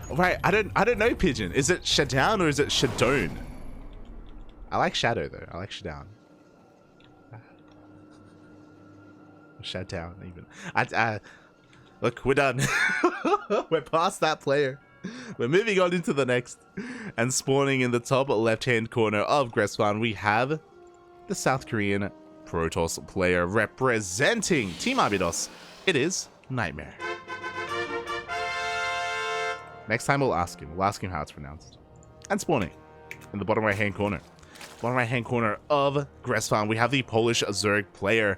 Right, I don't know, Pigeon. Is it Shadown or is it Shadone? I like Shadow though. I like Shadown. Shadown even. Look, we're done. We're past that player. We're moving on into the next. And spawning in the top left-hand corner of Gresplan, we have the South Korean Protoss player representing Team Abydos. It is NightMare. Next time we'll ask him. We'll ask him how it's pronounced. And spawning in the bottom right-hand corner. Bottom right-hand corner of Gresplan, we have the Polish Zerg player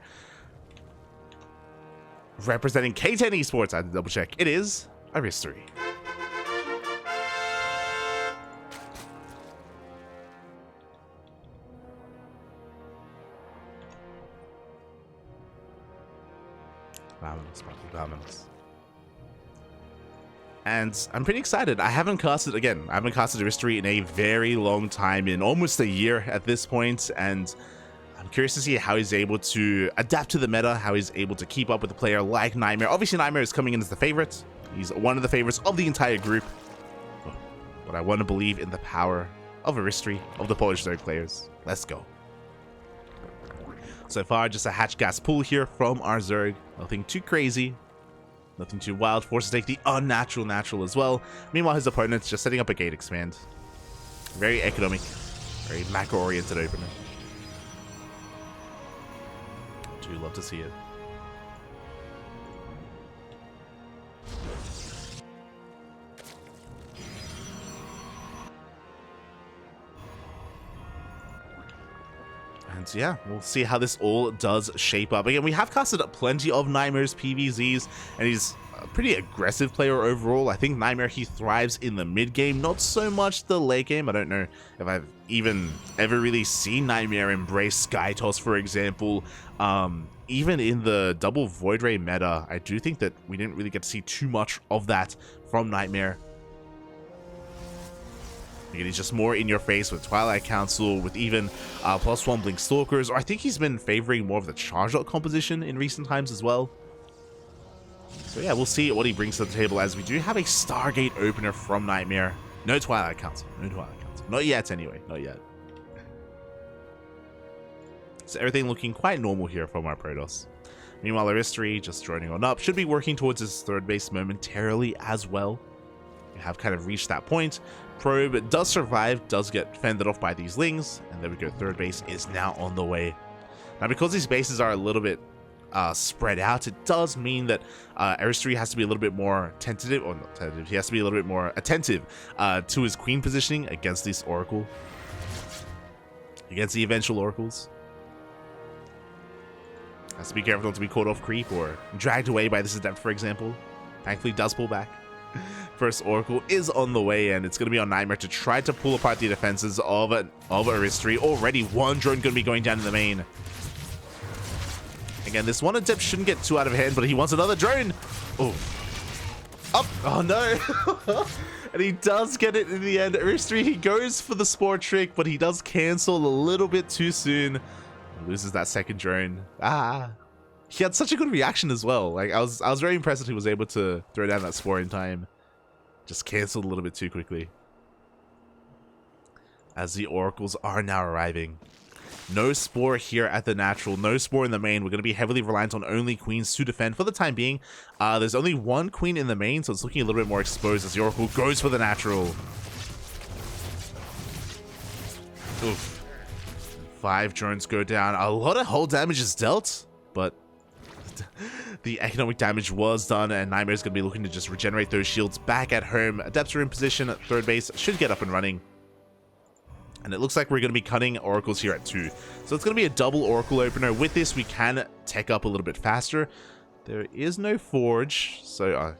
representing K10 Esports. I had to double check. It is Aristori. Vamonos. And I'm pretty excited. I haven't casted Aristori in a very long time, in almost a year at this point, and I'm curious to see how he's able to adapt to the meta, how he's able to keep up with a player like NightMare. Obviously, NightMare is coming in as the favorite. He's one of the favorites of the entire group. But I want to believe in the power of Aristori, of the Polish Zerg players. Let's go. So far, just a hatch gas pull here from our Zerg. Nothing too crazy. Nothing too wild. Forced to take the unnatural natural as well. Meanwhile, his opponent's just setting up a gate expand. Very economic, very macro-oriented opener. Do love to see it. And yeah, we'll see how this all does shape up. Again, we have casted plenty of NightMare's PvZs, and he's a pretty aggressive player overall. I think NightMare, he thrives in the mid game, not so much the late game. I don't know if I've even ever really seen NightMare embrace Sky Toss, for example. Even in the double Void Ray meta, I do think that we didn't really get to see too much of that from NightMare. Again, he's just more in your face with Twilight Council, with even +1 Blink Stalkers, or I think he's been favoring more of the charge out composition in recent times as well. So yeah, we'll see what he brings to the table, as we do have a Stargate opener from NightMare. No Twilight Council. No Twilight Council. Not yet anyway. Not yet. So everything looking quite normal here from our Protoss. Meanwhile, Aristori just joining on up. Should be working towards his third base momentarily as well. We have kind of reached that point. Probe does survive, does get fended off by these Lings, and there we go. Third base is now on the way. Now, because these bases are a little bit spread out, it does mean that Aristori has to be a little bit more tentative, or not tentative, he has to be a little bit more attentive to his queen positioning against this Oracle, against the eventual Oracles. Has to be careful not to be caught off creep or dragged away by this Adept, for example. Thankfully, does pull back. First Oracle is on the way, and it's going to be on NightMare to try to pull apart the defenses of Aristori. Already one drone going to be going down in the main. Again, this one Adept shouldn't get too out of hand, but he wants another drone. Oh, up! Oh no! And he does get it in the end. Aristori, he goes for the Spore trick, but he does cancel a little bit too soon. Loses that second drone. He had such a good reaction as well. Like, I was very impressed that he was able to throw down that Spore in time. Just canceled a little bit too quickly. As the Oracles are now arriving. No Spore here at the natural. No Spore in the main. We're going to be heavily reliant on only Queens to defend for the time being. There's only one Queen in the main, so it's looking a little bit more exposed as the Oracle goes for the natural. Oof. 5 drones go down. A lot of hull damage is dealt, but the economic damage was done, and NightMare is going to be looking to just regenerate those shields back at home. Adepts are in position at third base, should get up and running. And it looks like we're going to be cutting Oracles here at 2. So it's going to be a double Oracle opener. With this, we can tech up a little bit faster. There is no Forge, so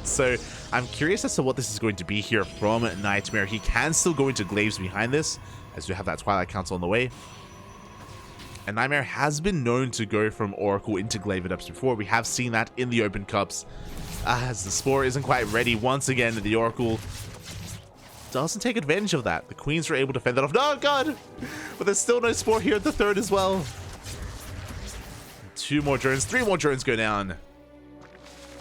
so I'm curious as to what this is going to be here from NightMare. He can still go into Glaives behind this, as we have that Twilight Council on the way. And NightMare has been known to go from Oracle into Glaive Adepts before. We have seen that in the Open Cups. As the Spore isn't quite ready once again, the Oracle doesn't take advantage of that. The Queens are able to fend that off. Oh god! But there's still no Spore here at the third as well. 2 more drones, 3 more drones go down.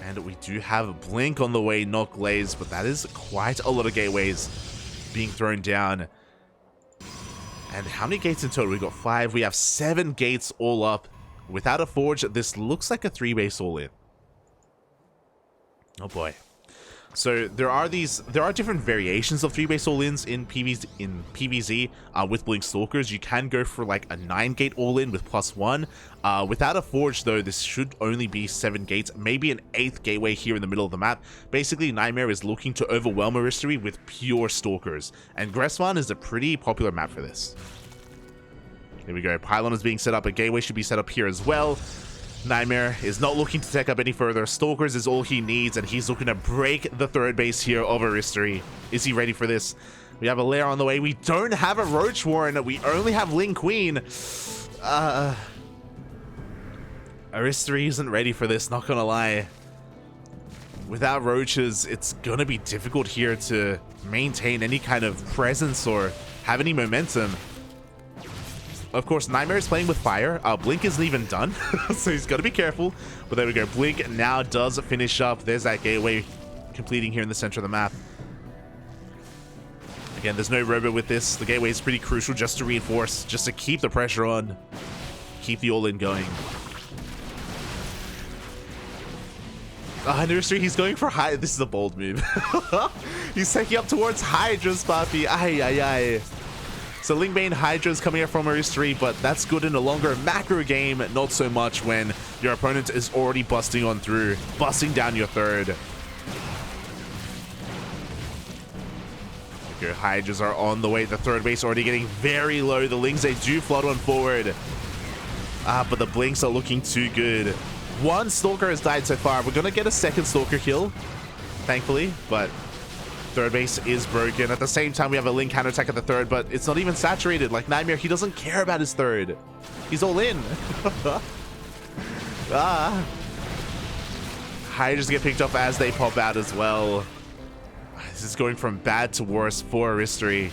And we do have Blink on the way, not Glaze, but that is quite a lot of gateways being thrown down. And how many gates in total? We got 5. We have 7 gates all up. Without a Forge, this looks like a 3-base all-in. Oh boy. So there are different variations of 3-base all-ins in PvZ with Blink Stalkers. You can go for like a 9-gate all-in with +1. Without a Forge though, this should only be 7 gates, maybe an 8th gateway here in the middle of the map. Basically, NightMare is looking to overwhelm Aristori with pure Stalkers, and Gressvan is a pretty popular map for this. Here we go. Pylon is being set up. A gateway should be set up here as well. NightMare is not looking to take up any further. Stalkers is all he needs, and he's looking to break the 3rd base here of Aristori. Is he ready for this? We have a Lair on the way. We don't have a Roach Warren. We only have Ling Queen. Aristori isn't ready for this, not gonna lie. Without Roaches, it's gonna be difficult here to maintain any kind of presence or have any momentum. Of course, NightMare is playing with fire. Blink isn't even done, so he's got to be careful. But there we go. Blink now does finish up. There's that gateway completing here in the center of the map. Again, there's no robo with this. The gateway is pretty crucial just to reinforce, just to keep the pressure on, keep the all-in going. Nursery, he's going for high. This is a bold move. He's taking up towards Hydra's, Papi. Ay, ay, ay. So Lingbane Hydra's coming up from Aristori, but that's good in a longer macro game, not so much when your opponent is already busting on through, busting down your 3rd. Your Hydras are on the way. The 3rd base already getting very low. The Lings, they do flood on forward. But the Blinks are looking too good. 1 Stalker has died so far. We're going to get a 2nd Stalker kill, thankfully, but 3rd base is broken. At the same time, we have a Link counterattack at the 3rd, but it's not even saturated. Like NightMare, he doesn't care about his 3rd. He's all in. Hydras get picked up as they pop out as well. This is going from bad to worse for Aristori.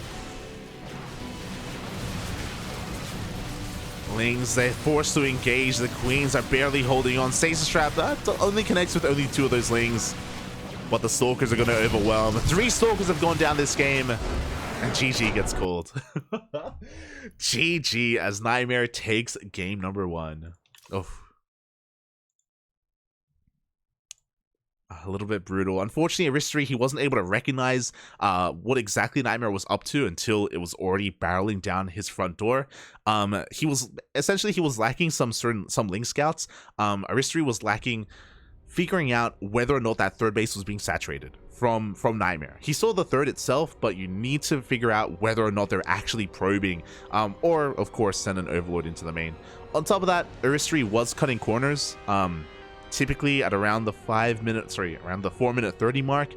Lings, they're forced to engage. The Queens are barely holding on. Stasis Trap, that only connects with only 2 of those Lings. But the Stalkers are going to overwhelm. 3 Stalkers have gone down this game. And GG gets called. GG as NightMare takes game number 1. Oh. A little bit brutal. Unfortunately, Aristori, he wasn't able to recognize what exactly NightMare was up to until it was already barreling down his front door. He was lacking some Link scouts. Aristori was lacking figuring out whether or not that 3rd base was being saturated from NightMare. He saw the 3rd itself, but you need to figure out whether or not they're actually probing, or of course send an Overlord into the main. On top of that, Aristori was cutting corners. Typically at around the 4-minute 30 mark,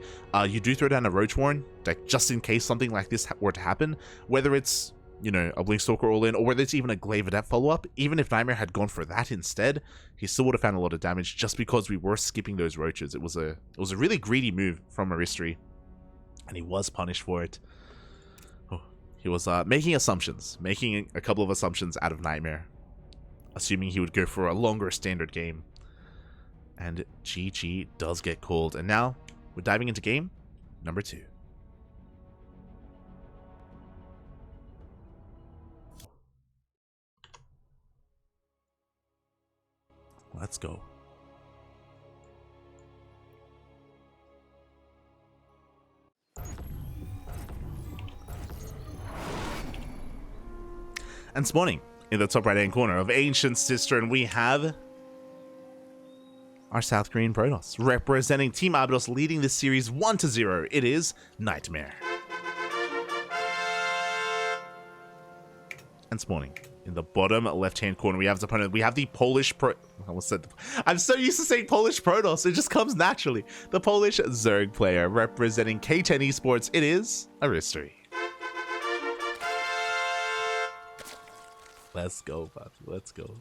you do throw down a Roach Warren, like just in case something like this were to happen, whether it's, you know, a Blink Stalker all in, or whether it's even a Glaive Adept follow-up. Even if NightMare had gone for that instead, he still would have found a lot of damage just because we were skipping those Roaches. It was a really greedy move from Aristori, and he was punished for it. Oh, he was making a couple of assumptions out of NightMare, assuming he would go for a longer standard game. And GG does get called. And now we're diving into game number 2. Let's go. And spawning in the top right-hand corner of Ancient Sister, and we have our South Korean Protoss, representing Team Arbidos, leading this series 1-0. It is NightMare. And spawning in the bottom left-hand corner, we have his opponent. We have the Polish I'm so used to saying Polish Protoss, it just comes naturally. The Polish Zerg player, representing K10 Esports. It is Aristori. Let's go, Papi. Let's go.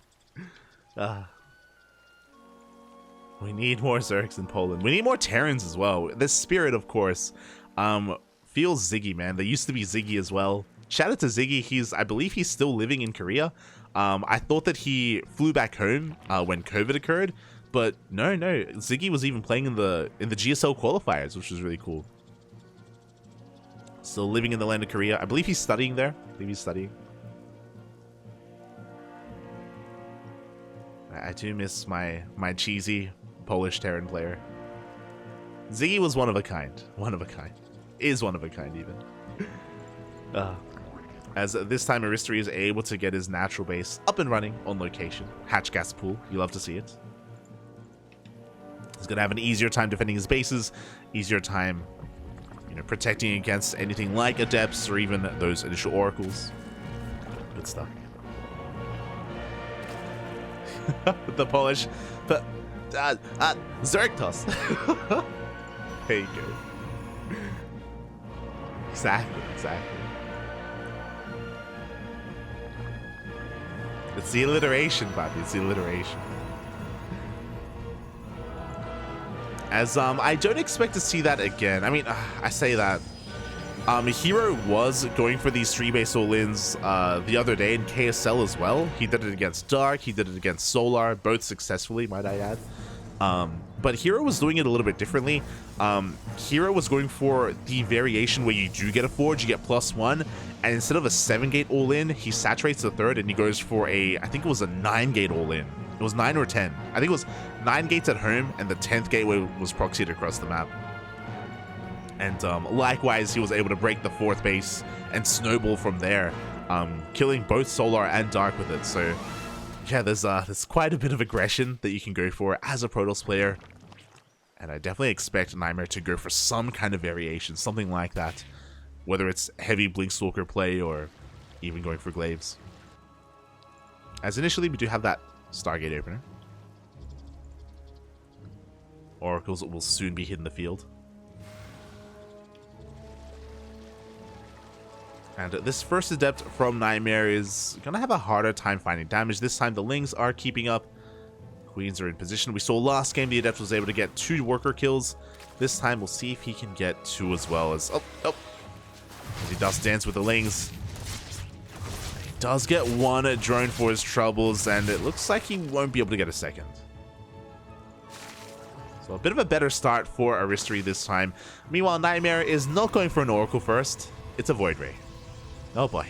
We need more Zergs in Poland. We need more Terrans as well. The Spirit, of course, feels Ziggy, man. There used to be Ziggy as well. Shout out to Ziggy. I believe he's still living in Korea. I thought that he flew back home when COVID occurred, but no, Ziggy was even playing in the GSL qualifiers, which was really cool. Still living in the land of Korea. I believe he's studying there. I do miss my cheesy Polish Terran player. Ziggy was one of a kind. Is one of a kind even. As this time Aristori is able to get his natural base up and running on location. Hatch gas pool. You love to see it. He's going to have an easier time defending his bases. Easier time, you know, protecting against anything like Adepts or even those initial Oracles. Good stuff. The Polish. Zerktos. There you go. Exactly. It's the alliteration, Bobby. It's the alliteration. As I don't expect to see that again. I mean, I say that. Hero was going for these 3-base all-ins the other day in KSL as well. He did it against Dark. He did it against Solar, both successfully, might I add. But Hero was doing it a little bit differently. Hero was going for the variation where you do get a forge, you get +1, and instead of a 7-gate all-in, he saturates the third and he goes for a, I think it was a 9-gate all-in. It was 9 or 10. I think it was 9 gates at home, and the 10th gate was proxied across the map. And likewise, he was able to break the 4th base and snowball from there, killing both Solar and Dark with it. So yeah, there's quite a bit of aggression that you can go for as a Protoss player. And I definitely expect NightMare to go for some kind of variation, something like that. Whether it's heavy Blinkstalker play or even going for Glaives. As initially, we do have that Stargate opener. Oracles will soon be hitting the field. And this first Adept from NightMare is going to have a harder time finding damage. This time the Lings are keeping up. Queens are in position. We saw last game the Adept was able to get 2 worker kills. This time we'll see if he can get 2 as well. As he does dance with the Lings. He does get 1 drone for his troubles, and it looks like he won't be able to get a second. So a bit of a better start for Aristori this time. Meanwhile, NightMare is not going for an Oracle first. It's a Void Ray. Oh boy.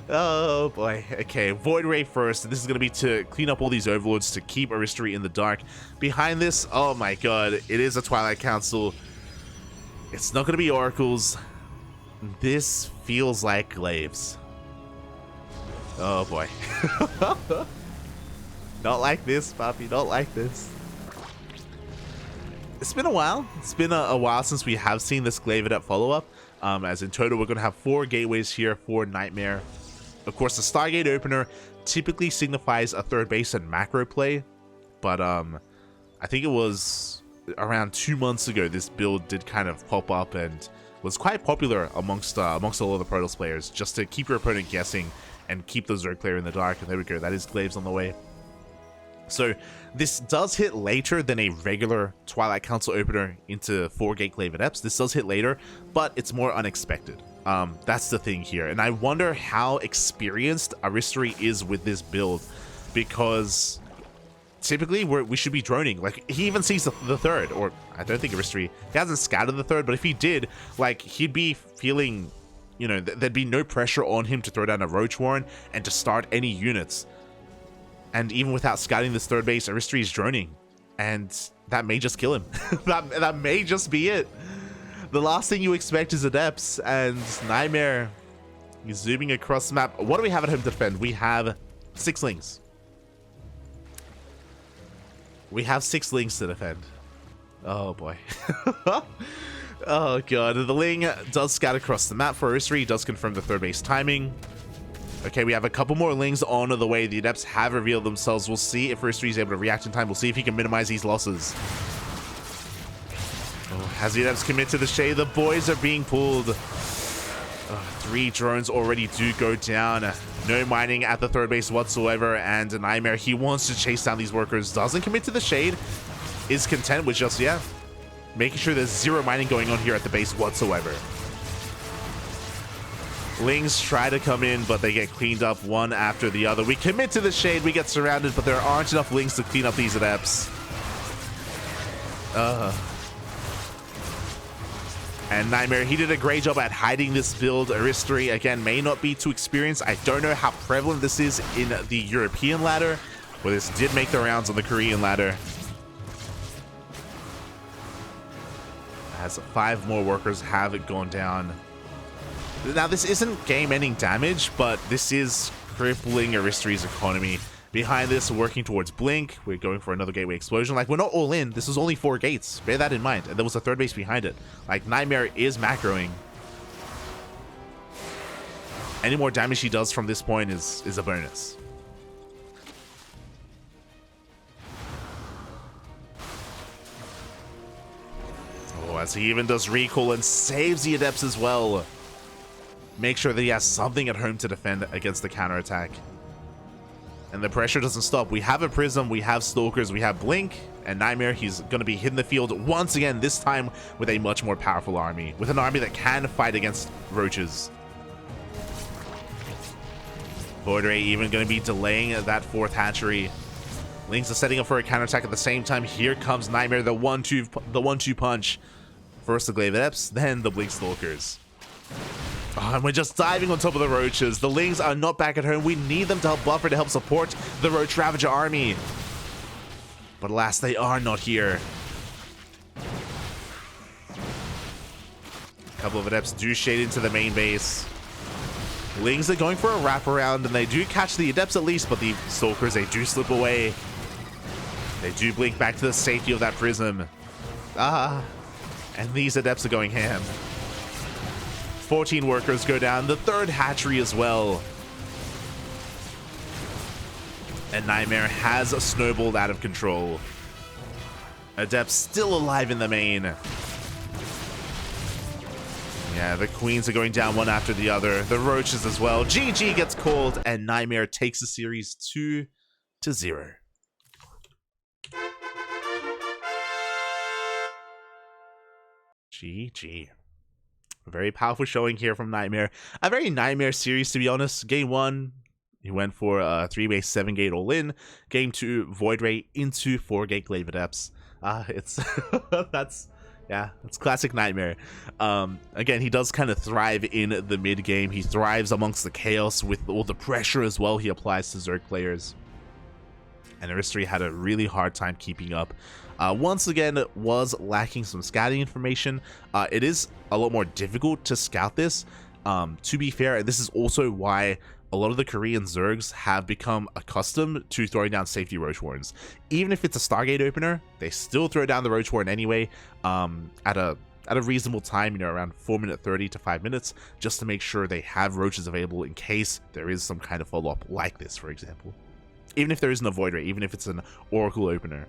Oh boy. Okay, Void Ray first. This is going to be to clean up all these overlords to keep Aristori in the dark. Behind this, oh my god, it is a Twilight Council. It's not going to be Oracles. This feels like Glaives. Oh boy. Not like this, Papi. Not like this. It's been a while. It's been a while since we have seen this Glaive Adept follow-up. As in total, we're going to have 4 gateways here for NightMare. Of course, the Stargate opener typically signifies a 3rd base and macro play. But I think it was around 2 months ago this build did kind of pop up and was quite popular amongst all of the Protoss players, just to keep your opponent guessing and keep the Zerg player in the dark. And there we go. That is Glaives on the way. So this does hit later than a regular Twilight Council opener into 4-gate Glaive Adepts. This does hit later, but it's more unexpected. That's the thing here. And I wonder how experienced Aristori is with this build, because typically we should be droning. Like, he even sees the 3rd, or I don't think Aristori, he hasn't scouted the 3rd, but if he did, like, he'd be feeling, you know, there'd be no pressure on him to throw down a Roach Warren and to start any units. And even without scouting this 3rd base, Aristori is droning. And that may just kill him. that may just be it. The last thing you expect is Adepts. And NightMare is zooming across the map. What do we have at home to defend? We have 6 Lings. We have 6 Lings to defend. Oh boy. Oh god. The Ling does scout across the map for Aristori. He does confirm the 3rd base timing. Okay, we have a couple more Lings on the way. The Adepts have revealed themselves. We'll see if Aristori is able to react in time. We'll see if he can minimize these losses. Oh, as the Adepts commit to the shade, the boys are being pulled. 3 drones already do go down. No mining at the 3rd base whatsoever. And NightMare, he wants to chase down these workers. Doesn't commit to the shade. Is content with just, yeah, making sure there's 0 mining going on here at the base whatsoever. Lings try to come in, but they get cleaned up one after the other. We commit to the shade, we get surrounded, but there aren't enough Lings to clean up these adepts. And NightMare, he did a great job at hiding this build. Aristori, again, may not be too experienced. I don't know how prevalent this is in the European ladder, but this did make the rounds on the Korean ladder. As 5 more workers have gone down. Now, this isn't game-ending damage, but this is crippling Aristori's economy. Behind this, working towards Blink. We're going for another gateway explosion. Like, we're not all in. This was only 4 gates. Bear that in mind. And there was a 3rd base behind it. Like, NightMare is macroing. Any more damage he does from this point is a bonus. Oh, as he even does recall and saves the adepts as well. Make sure that he has something at home to defend against the counterattack. And the pressure doesn't stop. We have a Prism, we have Stalkers, we have Blink, and NightMare, he's going to be hitting the field once again, this time with a much more powerful army. With an army that can fight against Roaches. Void Ray even going to be delaying that 4th hatchery. Lings are setting up for a counterattack at the same time. Here comes NightMare, the 1-2 punch. First the Glaive Adepts, then the Blink Stalkers. Oh, and we're just diving on top of the Roaches. The Lings are not back at home. We need them to help buffer, to help support the Roach Ravager army. But alas, they are not here. A couple of Adepts do shade into the main base. Lings are going for a wraparound, and they do catch the Adepts at least, but the Stalkers, they do slip away. They do blink back to the safety of that Prism. And these Adepts are going ham. 14 workers go down, the 3rd hatchery as well. And NightMare has snowballed out of control. Adepts still alive in the main. Yeah, the Queens are going down one after the other. The Roaches as well. GG gets called, and NightMare takes the series 2-0. GG. A very powerful showing here from NightMare. A very NightMare series, to be honest. Game 1, he went for a 3-base 7-gate all-in. Game 2, Void Ray into 4-gate Glaive Adepts. It's that's classic NightMare. Again, he does kind of thrive in the mid game. He thrives amongst the chaos with all the pressure as well he applies to Zerg players. And Aristori had a really hard time keeping up. Once again, was lacking some scouting information. It is a lot more difficult to scout this. To be fair, this is also why a lot of the Korean Zergs have become accustomed to throwing down safety Roach Warrens. Even if it's a Stargate opener, they still throw down the Roach Warren anyway, at a reasonable time, you know, around 4-minute 30 to 5 minutes, just to make sure they have Roaches available in case there is some kind of follow-up like this, for example. Even if there isn't a Void Ray, even if it's an Oracle opener.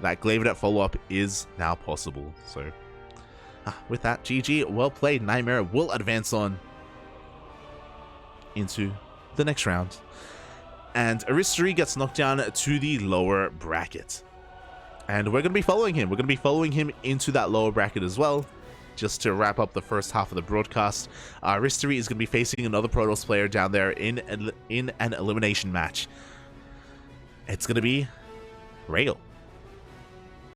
That Glaive Adept follow-up is now possible. So, with that, GG, well played. NightMare will advance on into the next round. And Aristori gets knocked down to the lower bracket. And we're going to be following him. We're going to be following him into that lower bracket as well. Just to wrap up the first half of the broadcast, Aristori is going to be facing another Protoss player down there in an elimination match. It's going to be Rail.